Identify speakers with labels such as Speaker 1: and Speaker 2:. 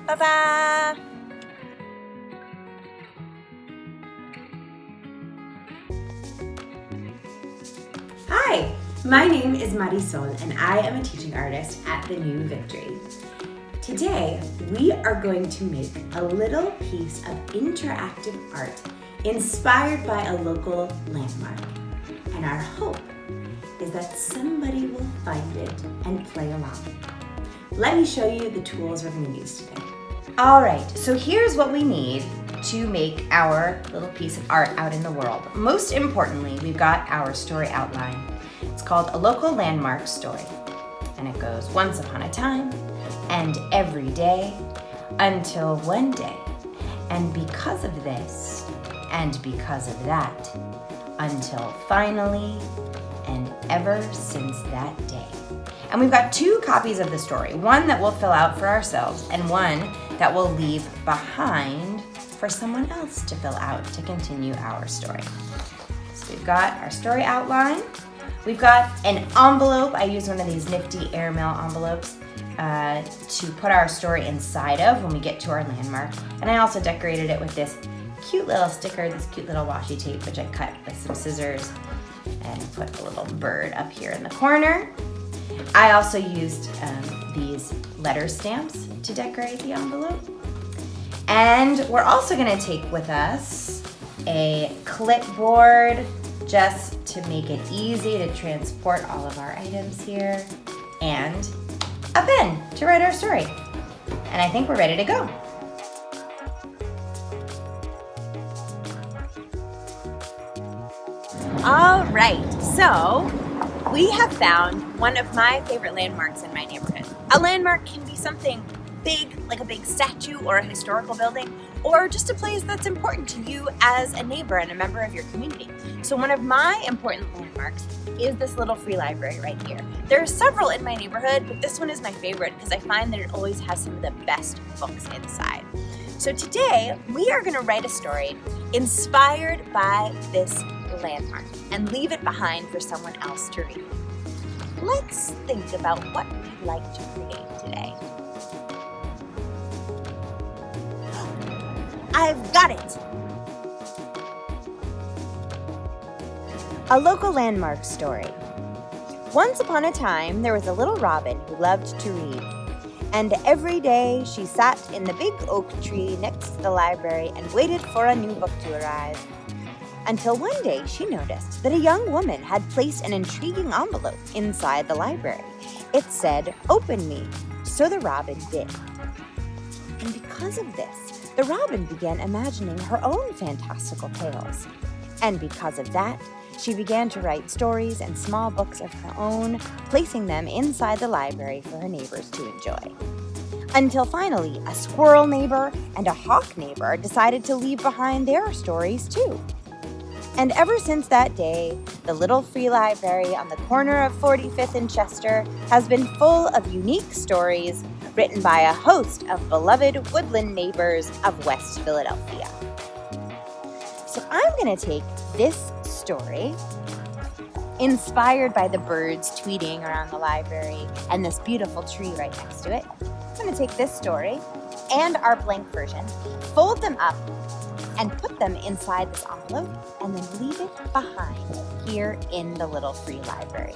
Speaker 1: Bye-bye.
Speaker 2: Hi, my name is Marisol and I am a teaching artist at the new Victory. Today, we are going to make a little piece of interactive art inspired by a local landmark. And our hope is that somebody will find it and play along. Let me show you the tools we're going to use today.
Speaker 1: All right, so here's what we need to make our little piece of art out in the world. Most importantly, we've got our story outline. It's called A Local Landmark Story, and it goes once upon a time, and every day, until one day, and because of this, and because of that, until finally, and ever since that day. And we've got 2 copies of the story, one that we'll fill out for ourselves, and one that we'll leave behind for someone else to fill out to continue our story. So we've got our story outline. We've got an envelope. I use one of these nifty airmail envelopes to put our story inside of when we get to our landmark. And I also decorated it with this cute little sticker, this cute little washi tape, which I cut with some scissors and put a little bird up here in the corner. I also used these letter stamps to decorate the envelope. And we're also gonna take with us a clipboard just to make it easy to transport all of our items here, and a pen to write our story. And I think we're ready to go.
Speaker 3: All right, so we have found one of my favorite landmarks in my neighborhood. A landmark can be something big, like a big statue or a historical building, or just a place that's important to you as a neighbor and a member of your community. So one of my important landmarks is this little free library right here. There are several in my neighborhood, but this one is my favorite because I find that it always has some of the best books inside. So today, we are gonna write a story inspired by this landmark and leave it behind for someone else to read. Let's think about what we'd like to create today. I've got it! A local landmark story. Once upon a time, there was a little robin who loved to read. And every day she sat in the big oak tree next to the library and waited for a new book to arrive. Until one day she noticed that a young woman had placed an intriguing envelope inside the library. It said, "Open me," so the robin did. And because of this, the robin began imagining her own fantastical tales. And because of that, she began to write stories and small books of her own, placing them inside the library for her neighbors to enjoy. Until finally, a squirrel neighbor and a hawk neighbor decided to leave behind their stories too. And ever since that day, the little free library on the corner of 45th and Chester has been full of unique stories written by a host of beloved woodland neighbors of West Philadelphia. So I'm going to take this story, inspired by the birds tweeting around the library and this beautiful tree right next to it. I'm going to take this story and our blank version, fold them up, and put them inside this envelope, and then leave it behind here in the little free library.